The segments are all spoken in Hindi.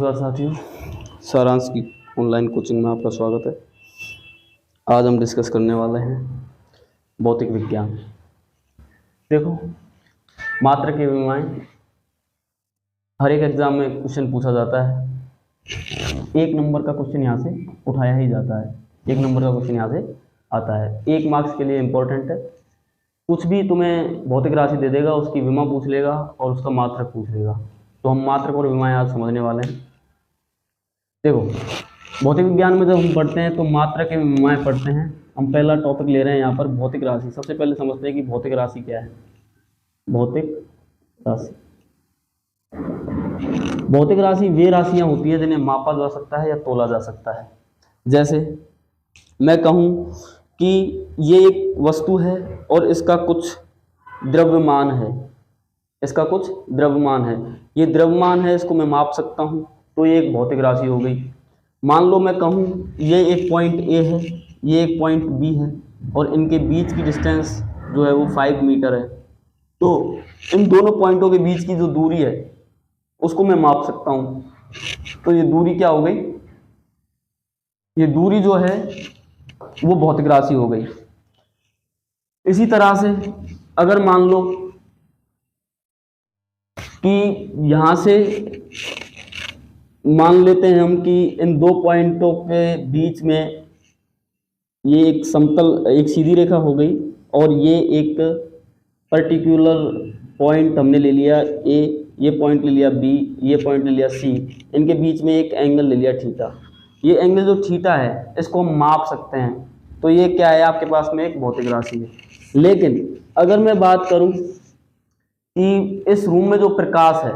नमस्कार साथियों, सारांश की ऑनलाइन कोचिंग में आपका स्वागत है। आज हम डिस्कस करने वाले हैं भौतिक विज्ञान। देखो, मात्रक के विमाएं हर एक एग्जाम में क्वेश्चन पूछा जाता है। 1 नंबर का क्वेश्चन यहाँ से उठाया ही जाता है। 1 नंबर का क्वेश्चन यहाँ से आता है। 1 मार्क्स के लिए इम्पोर्टेंट है। कुछ भी तुम्हें भौतिक राशि दे देगा, उसकी विमा पूछ लेगा और उसका मात्रक पूछ लेगा। तो हम मात्रक और विमाएं आज समझने वाले हैं। देखो, भौतिक विज्ञान में जब हम पढ़ते हैं तो मात्रक एवं विमाएं पढ़ते हैं। हम पहला टॉपिक ले रहे हैं यहाँ पर भौतिक राशि। सबसे पहले समझते हैं कि भौतिक राशि क्या है। भौतिक राशि, भौतिक राशि वे राशियां होती है जिन्हें मापा जा सकता है या तोला जा सकता है। जैसे मैं कहूँ कि ये एक वस्तु है और इसका कुछ द्रव्यमान है, इसका कुछ द्रव्यमान है, ये द्रव्यमान है, इसको मैं माप सकता हूँ, तो ये एक भौतिक राशि हो गई। मान लो मैं कहूँ ये एक पॉइंट ए है, ये एक पॉइंट बी है और इनके बीच की डिस्टेंस जो है वो 5 मीटर है। तो इन दोनों पॉइंटों के बीच की जो दूरी है उसको मैं माप सकता हूँ। तो ये दूरी क्या हो गई? ये दूरी जो है वो भौतिक राशि हो गई। इसी तरह से अगर मान लो कि यहाँ से मान लेते हैं हम कि इन 2 पॉइंटों के बीच में ये एक समतल, एक सीधी रेखा हो गई और ये एक पर्टिकुलर पॉइंट हमने ले लिया ए, ये पॉइंट ले लिया बी, ये पॉइंट ले लिया सी, इनके बीच में एक एंगल ले लिया थीटा। ये एंगल जो थीटा है इसको हम माप सकते हैं। तो ये क्या है? आपके पास में एक भौतिक राशि है। लेकिन अगर मैं बात करूं कि इस रूम में जो प्रकाश है,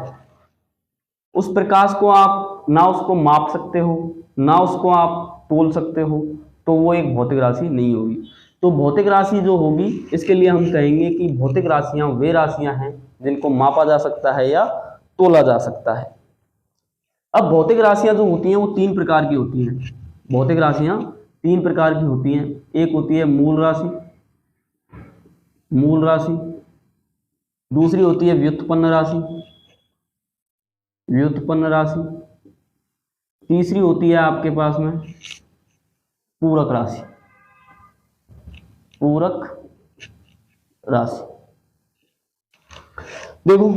उस प्रकाश को आप ना उसको माप सकते हो ना उसको आप तोल सकते हो, तो वो एक भौतिक राशि नहीं होगी। तो भौतिक राशि जो होगी, इसके लिए हम कहेंगे कि भौतिक राशियां वे राशियां हैं जिनको मापा जा सकता है या तोला जा सकता है। अब भौतिक राशियां जो होती हैं वो 3 प्रकार की होती हैं। भौतिक राशियां 3 प्रकार की होती हैं। एक होती है मूल राशि, मूल राशि। दूसरी होती है व्युत्पन्न राशि, व्युत्पन्न राशि। तीसरी होती है आपके पास में पूरक राशि, पूरक राशि। देखो,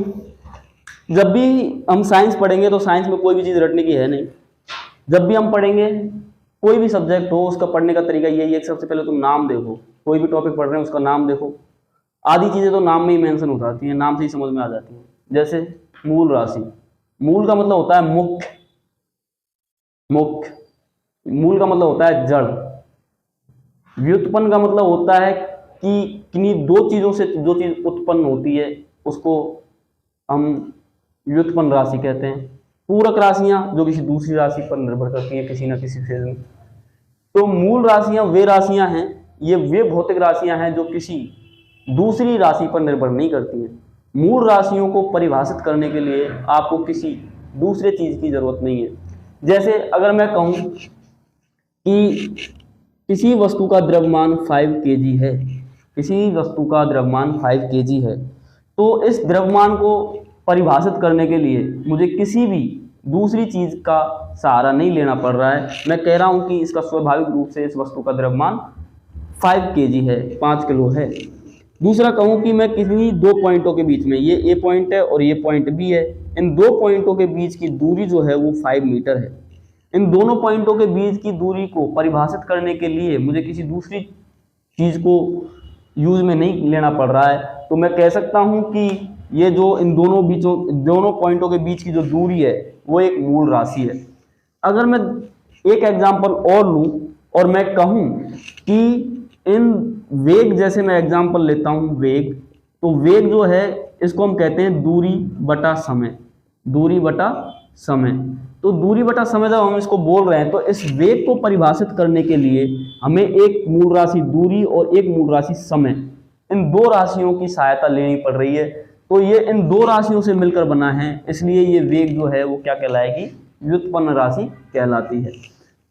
जब भी हम साइंस पढ़ेंगे तो साइंस में कोई भी चीज रटने की है नहीं। जब भी हम पढ़ेंगे कोई भी सब्जेक्ट हो, उसका पढ़ने का तरीका यही है कि सबसे पहले तुम नाम देखो। कोई भी टॉपिक पढ़ रहे हैं उसका नाम देखो। आधी चीजें तो नाम में ही मेंशन हो जाती हैं, नाम से ही समझ में आ जाती हैं। जैसे मूल राशि, मूल का मतलब होता है मुख्य, मुख्य। मूल का मतलब होता है जड़। व्युत्पन्न का मतलब होता है कि किन्हीं 2 चीजों से जो चीज उत्पन्न होती है उसको हम व्युत्पन्न राशि कहते हैं। पूरक राशियां जो किसी दूसरी राशि पर निर्भर करती हैं किसी न किसी फेज में। तो मूल राशियां वे राशियां हैं, ये वे भौतिक राशियां हैं जो किसी दूसरी राशि पर निर्भर नहीं करती हैं। मूल राशियों को परिभाषित करने के लिए आपको किसी दूसरे चीज की जरूरत नहीं है। जैसे अगर मैं कहूं कि किसी वस्तु का द्रव्यमान 5 kg है, किसी वस्तु का द्रव्यमान 5 kg है, तो इस द्रव्यमान को परिभाषित करने के लिए मुझे किसी भी दूसरी चीज का सहारा नहीं लेना पड़ रहा है। मैं कह रहा हूं कि इसका स्वाभाविक रूप से इस वस्तु का द्रव्यमान 5 kg है, 5 किलो है। दूसरा कहूं कि मैं किसी 2 पॉइंटों के बीच में, ये ए पॉइंट है और ये पॉइंट बी है, इन 2 पॉइंटों के बीच की दूरी जो है वो 5 मीटर है। इन दोनों पॉइंटों के बीच की दूरी को परिभाषित करने के लिए मुझे किसी दूसरी चीज को यूज में नहीं लेना पड़ रहा है। तो मैं कह सकता हूं कि ये जो इन दोनों पॉइंटों के बीच की जो दूरी है वो एक मूल राशि है। अगर मैं एक एग्जांपल और लूं और मैं कहूं कि इन वेग, जैसे मैं एग्जांपल लेता हूं वेग, तो वेग जो है इसको हम कहते हैं दूरी बटा समय, दूरी बटा समय। तो दूरी बटा समय जब हम इसको बोल रहे हैं तो इस वेग को परिभाषित करने के लिए हमें एक मूल राशि दूरी और एक मूल राशि समय, इन 2 राशियों की सहायता लेनी पड़ रही है। तो ये इन 2 राशियों से मिलकर बना है, इसलिए ये वेग जो है वो क्या कहलाएगी? व्युत्पन्न राशि कहलाती है।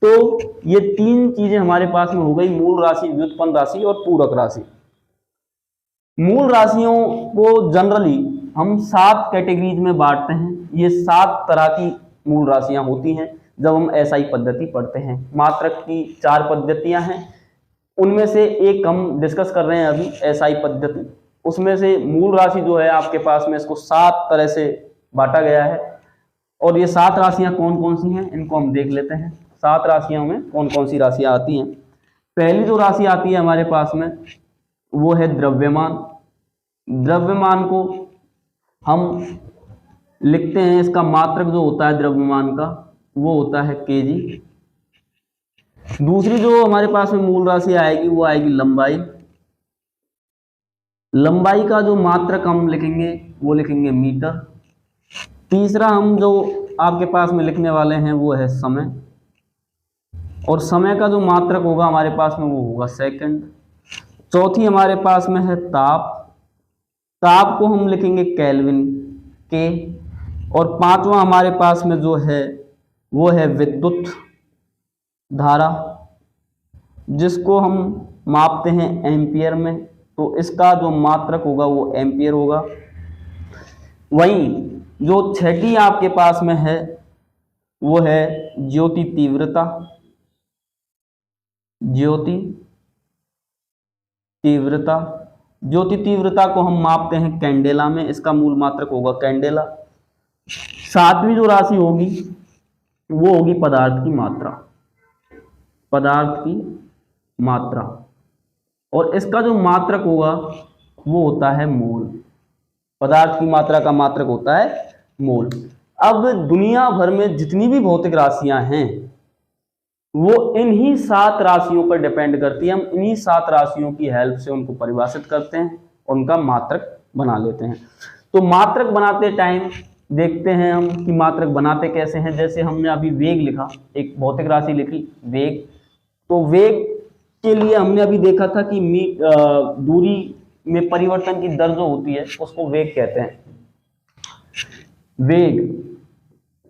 तो ये 3 चीजें हमारे पास में हो गई, मूल राशि, व्युत्पन्न राशि और पूरक राशि। मूल राशियों को जनरली हम 7 कैटेगरीज में बांटते हैं। ये 7 तरह की मूल राशियां होती हैं जब हम एसआई पद्धति पढ़ते हैं। मात्रक की 4 पद्धतियां हैं, उनमें से एक हम डिस्कस कर रहे हैं अभी, एसआई पद्धति। उसमें से मूल राशि जो है आपके पास में, इसको 7 तरह से बांटा गया है। और ये 7 राशियां कौन कौन सी हैं इनको हम देख लेते हैं। 7 राशियों में कौन कौन सी राशियां आती हैं। पहली जो राशि आती है हमारे पास में वो है द्रव्यमान। द्रव्यमान को हम लिखते हैं, इसका मात्रक जो होता है द्रव्यमान का वो होता है केजी। दूसरी जो हमारे पास में मूल राशि आएगी वो आएगी लंबाई। लंबाई का जो मात्रक हम लिखेंगे वो लिखेंगे मीटर। तीसरा हम जो आपके पास में लिखने वाले हैं वो है समय, और समय का जो मात्रक होगा हमारे पास में वो होगा सेकंड। चौथी हमारे पास में है ताप। ताप को हम लिखेंगे केल्विन के। और पांचवा हमारे पास में जो है वो है विद्युत धारा, जिसको हम मापते हैं एम्पियर में, तो इसका जो मात्रक होगा वो एम्पियर होगा। वहीं जो छठी आपके पास में है वो है ज्योति तीव्रता। ज्योति तीव्रता, ज्योति तीव्रता को हम मापते हैं कैंडेला में, इसका मूल मात्रक होगा कैंडेला। सातवीं जो राशि होगी वो होगी पदार्थ की मात्रा। पदार्थ की मात्रा, और इसका जो मात्रक होगा वो होता है मोल। पदार्थ की मात्रा का मात्रक होता है मोल। अब दुनिया भर में जितनी भी भौतिक राशियां हैं वो इन्हीं 7 राशियों पर डिपेंड करती है। हम इन्हीं 7 राशियों की हेल्प से उनको परिभाषित करते हैं और उनका मात्रक बना लेते हैं। तो मात्रक बनाते टाइम देखते हैं हम कि मात्रक बनाते कैसे हैं। जैसे हमने अभी वेग लिखा, एक भौतिक राशि लिखी वेग, तो वेग के लिए हमने अभी देखा था कि दूरी में परिवर्तन की दर जो होती है उसको वेग कहते हैं।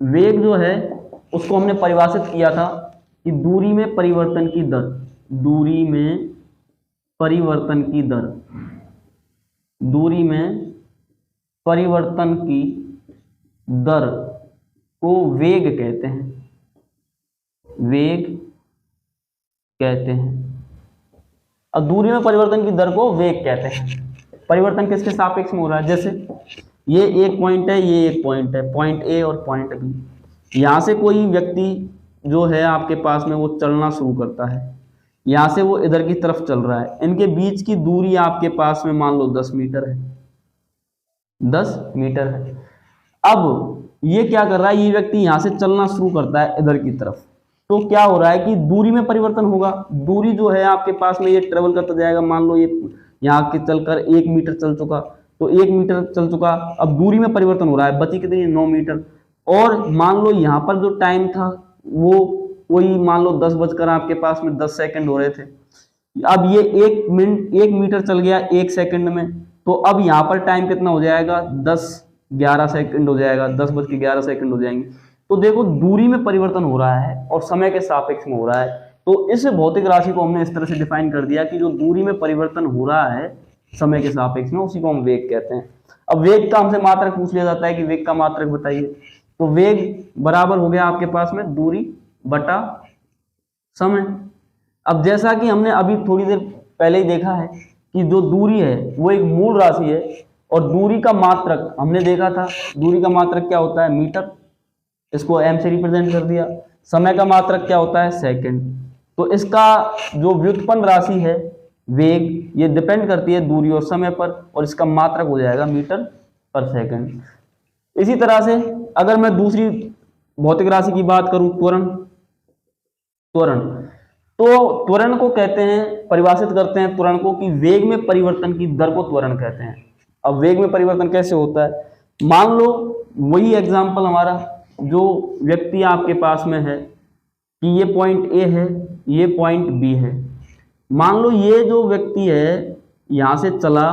वेग जो है उसको हमने परिभाषित किया था कि दूरी में परिवर्तन की दर, दूरी में परिवर्तन की दर, दूरी में परिवर्तन की दर को वेग कहते हैं। वेग कहते हैं। अब दूरी में परिवर्तन की दर को वेग कहते हैं। परिवर्तन किसके सापेक्ष में हो रहा है, जैसे ये एक पॉइंट है, ये एक पॉइंट है, पॉइंट ए और पॉइंट बी। यहां से कोई व्यक्ति जो है आपके पास में वो चलना शुरू करता है, यहां से वो इधर की तरफ चल रहा है। इनके बीच की दूरी आपके पास में मान लो 10 मीटर है, 10 मीटर है। अब ये क्या कर रहा है, ये व्यक्ति यहां से चलना शुरू करता है इधर की तरफ, तो क्या हो रहा है कि दूरी में परिवर्तन होगा। दूरी जो है आपके पास में ये ट्रेवल करता जाएगा। मान लो ये यहाँ के चलकर 1 मीटर चल चुका, तो 1 मीटर चल चुका, अब दूरी में परिवर्तन हो रहा है, बची कितनी, 9 मीटर। और मान लो यहाँ पर जो टाइम था वो वही मान लो 10 बजकर आपके पास में 10 सेकंड हो रहे थे। अब ये 1 मीटर चल गया 1 सेकंड में, तो अब यहाँ पर टाइम कितना हो जाएगा, 10-11 सेकंड हो जाएगा, 10:11 सेकंड हो जाएंगे। तो देखो दूरी में परिवर्तन हो रहा है और समय के सापेक्ष में हो रहा है। तो इस भौतिक राशि को हमने इस तरह से डिफाइन कर दिया कि जो दूरी में परिवर्तन हो रहा है समय के सापेक्ष में, उसी को हम वेग कहते हैं। अब वेग का हमसे मात्रक पूछ लिया जाता है कि वेग का मात्रक बताइए, तो वेग बराबर हो गया आपके पास में दूरी बटा समय। अब जैसा कि हमने अभी थोड़ी देर पहले ही देखा है कि जो दूरी है वो एक मूल राशि है, और दूरी का मात्रक हमने देखा था, दूरी का मात्रक क्या होता है, मीटर, इसको m से रिप्रेजेंट कर दिया। समय का मात्रक क्या होता है, सेकंड। तो इसका जो व्युत्पन्न राशि है वेग, ये डिपेंड करती है दूरी और समय पर, और इसका मात्रक हो जाएगा मीटर पर सेकंड। इसी तरह से अगर मैं दूसरी भौतिक राशि की बात करूं, त्वरण, तो त्वरण को कहते हैं, परिभाषित करते हैं त्वरण को कि वेग में परिवर्तन की दर को त्वरण कहते हैं। अब वेग में परिवर्तन कैसे होता है, मान लो वही एग्जांपल हमारा, जो व्यक्ति आपके पास में है कि ये पॉइंट ए है, ये पॉइंट बी है। मान लो ये जो व्यक्ति है यहाँ से चला,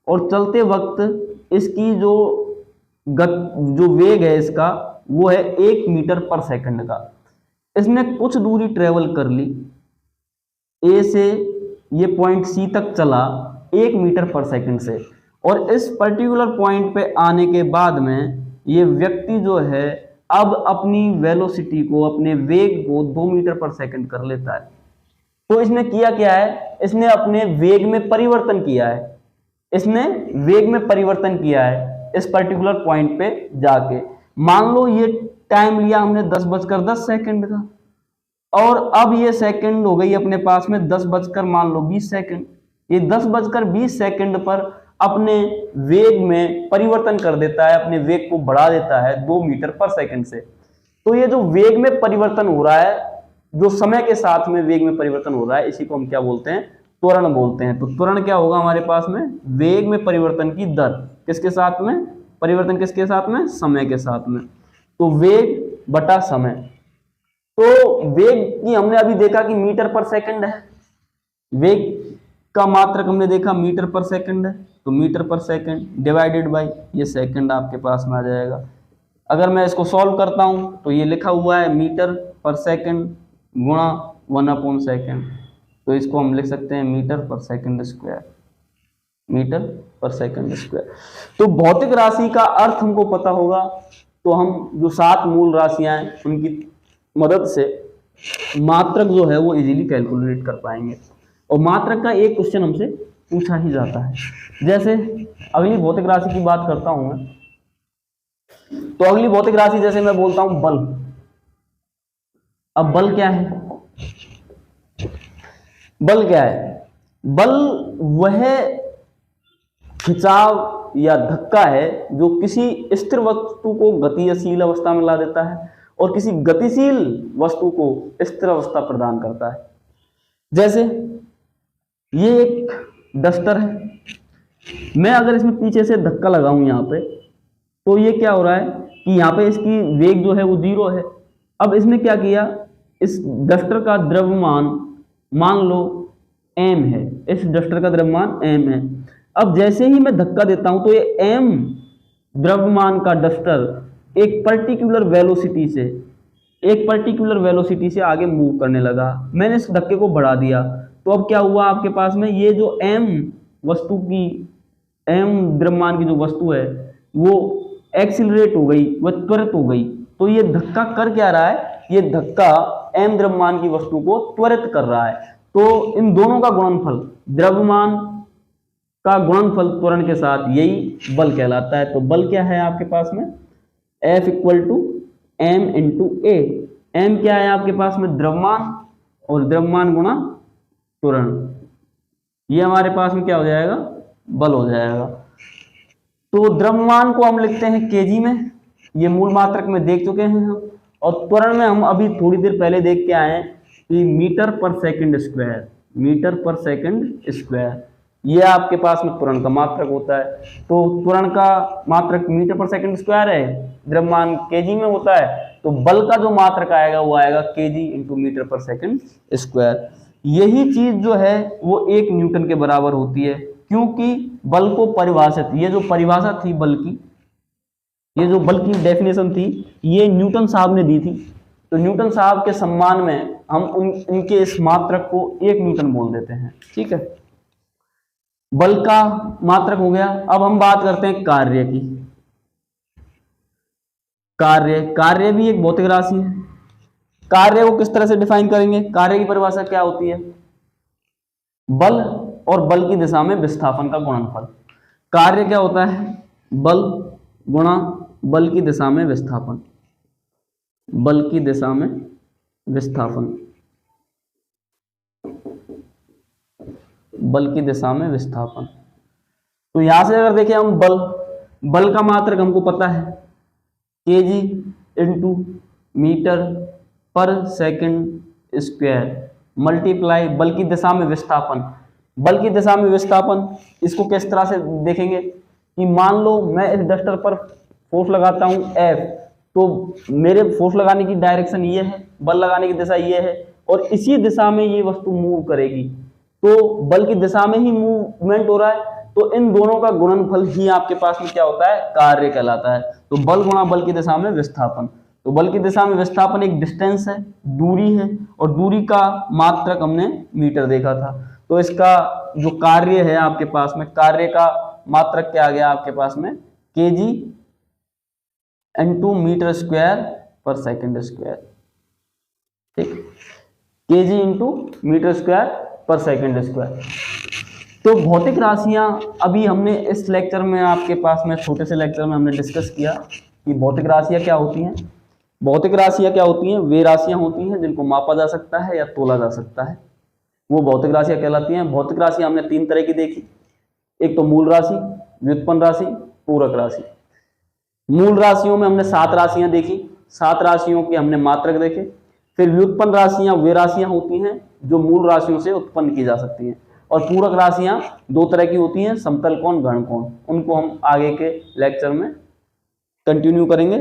और चलते वक्त इसकी जो वेग है इसका वो है 1 मीटर पर सेकंड का। इसने कुछ दूरी ट्रेवल कर ली, ए से ये पॉइंट सी तक चला 1 मीटर पर सेकंड से, और इस पर्टिकुलर पॉइंट पे आने के बाद में ये व्यक्ति जो है अब अपनी वेलोसिटी को, अपने वेग को 2 मीटर पर सेकंड कर लेता है। तो इसने किया क्या है, इसने अपने वेग में परिवर्तन किया है, इसने वेग में परिवर्तन किया है इस पर्टिकुलर पॉइंट पे जाके। मान लो ये टाइम लिया हमने 10:10 का, और अब ये सेकंड हो गई अपने पास में 10:20 सेकंड। ये 10:20 पर अपने वेग में परिवर्तन कर देता है, अपने वेग को बढ़ा देता है 2 मीटर पर सेकंड से। तो ये जो वेग में परिवर्तन हो रहा है, जो समय के साथ में वेग में परिवर्तन हो रहा है, इसी को हम क्या बोलते हैं, त्वरण बोलते हैं। तो त्वरण क्या होगा हमारे पास में, वेग में परिवर्तन की दर, किसके साथ में परिवर्तन, किसके साथ में, समय के साथ में। तो वेग बटा समय। तो वेग की हमने अभी देखा कि मीटर पर सेकंड है, वेग का मात्रक हमने देखा मीटर पर सेकंड है, तो मीटर पर सेकंड डिवाइडेड बाय ये सेकंड आपके पास में आ जाएगा। अगर मैं इसको सॉल्व करता हूं तो ये लिखा हुआ है मीटर पर सेकंड गुणा 1 सेकंड, तो इसको हम लिख सकते हैं मीटर पर सेकंड स्क्वायर, मीटर पर सेकंड स्क्वायर। तो भौतिक राशि का अर्थ हमको पता होगा, तो हम जो 7 मूल राशियां हैं उनकी मदद से मात्रक जो है वो इजीली कैलकुलेट कर पाएंगे। और मात्रक का एक क्वेश्चन हमसे पूछा ही जाता है। जैसे अगली भौतिक राशि की बात करता हूं मैं, तो अगली भौतिक राशि जैसे मैं बोलता हूं बल। अब बल क्या है, बल क्या है, बल वह खिंचाव या धक्का है जो किसी स्थिर वस्तु को गतिशील अवस्था में ला देता है और किसी गतिशील वस्तु को स्थिर अवस्था प्रदान करता है। जैसे ये एक डस्टर है, मैं अगर इसमें पीछे से धक्का लगाऊं यहाँ पे, तो ये क्या हो रहा है कि यहाँ पे इसकी वेग जो है वो 0 है। अब इसने क्या किया, इस डस्टर का द्रव्यमान मान लो m है, इस डस्टर का द्रव्यमान m है। अब जैसे ही मैं धक्का देता हूं तो ये m द्रव्यमान का डस्टर एक पर्टिकुलर वेलोसिटी से आगे मूव करने लगा। मैंने इस धक्के को बढ़ा दिया, तो अब क्या हुआ आपके पास में, ये जो m द्रव्यमान की जो वस्तु है वो एक्सिलरेट हो गई, वह त्वरित हो गई। तो ये धक्का कर क्या रहा है, ये धक्का m द्रव्यमान की वस्तु को त्वरित कर रहा है। तो इन दोनों का गुणनफल, द्रव्यमान का गुणनफल त्वरण के साथ, यही बल कहलाता है। तो बल क्या है आपके पास में, F = m × a। m क्या है आपके पास में, द्रव्यमान, और द्रव्यमान गुणा त्वरण, ये हमारे पास में क्या हो जाएगा, बल हो जाएगा। तो द्रव्यमान को हम लिखते हैं केजी में, ये मूल मात्रक में देख चुके हैं हम। और त्वरण में हम अभी थोड़ी देर पहले देख के आए हैं कि मीटर पर सेकंड स्क्वायर, मीटर पर सेकंड स्क्वायर, ये आपके पास में त्वरण का मात्रक होता है। तो त्वरण का मात्रक मीटर पर सेकंड स्क्वायर है, द्रव्यमान केजी में होता है, तो बल का जो मात्रक आएगा वो आएगा केजी × मीटर पर सेकंड स्क्वायर। यही चीज जो है वो 1 न्यूटन के बराबर होती है, क्योंकि बल को परिभाषित, ये जो परिभाषा थी बल की, ये जो बल की डेफिनेशन थी, ये न्यूटन साहब ने दी थी। तो न्यूटन साहब के सम्मान में हम इनके इस मात्रक को 1 न्यूटन बोल देते हैं। ठीक है, बल का मात्रक हो गया। अब हम बात करते हैं कार्य की। कार्य भी एक भौतिक राशि है। कार्य को किस तरह से डिफाइन करेंगे, कार्य की परिभाषा क्या होती है, बल और बल की दिशा में विस्थापन का गुणनफल। कार्य क्या होता है, बल गुणा बल की दिशा में विस्थापन, बल की दिशा में विस्थापन, बल की दिशा में विस्थापन। तो यहां से अगर देखें हम बल का मात्रक हमको पता है, केजी × मीटर पर सेकंड स्क्वायर मल्टीप्लाई बल की दिशा में विस्थापन। बल की दिशा में विस्थापन, इसको किस तरह से देखेंगे कि मान लो मैं इस डस्टर पर फोर्स लगाता हूं F, तो मेरे फोर्स लगाने की डायरेक्शन ये है, बल लगाने की दिशा ये है, और इसी दिशा में ये वस्तु मूव करेगी। तो बल की दिशा में ही मूवमेंट हो रहा है, तो इन दोनों का गुणनफल ही आपके पास में क्या होता है, कार्य कहलाता है। तो बल गुणा बल की दिशा में विस्थापन। तो बल की दिशा में विस्थापन एक डिस्टेंस है, दूरी है, और दूरी का मात्रक हमने मीटर देखा था। तो इसका जो कार्य है आपके पास में, कार्य का मात्रक क्या आ गया आपके पास में, केजी × मीटर स्क्वायर पर सेकंड स्क्वायर, ठीक, केजी इंटू मीटर स्क्वायर पर सेकंड स्क्वायर। तो भौतिक राशियां अभी हमने इस लेक्चर में आपके पास में छोटे से लेक्चर में हमने डिस्कस किया कि भौतिक राशियां क्या होती हैं। भौतिक राशियां क्या होती हैं? वे राशियां होती हैं जिनको मापा जा सकता है या तोला जा सकता है, वो भौतिक राशियां कहलाती हैं। भौतिक राशियां हमने 3 तरह की देखी, एक तो मूल राशि, व्युत्पन्न राशि, पूरक राशि। मूल राशियों में हमने 7 राशियां देखी, 7 राशियों के हमने मात्रक देखे। फिर व्युत्पन्न राशियां वे राशियां होती हैं जो मूल राशियों से उत्पन्न की जा सकती हैं। और पूरक राशियां 2 तरह की होती हैं, समतल कोण, घन कोण। उनको हम आगे के लेक्चर में कंटिन्यू करेंगे।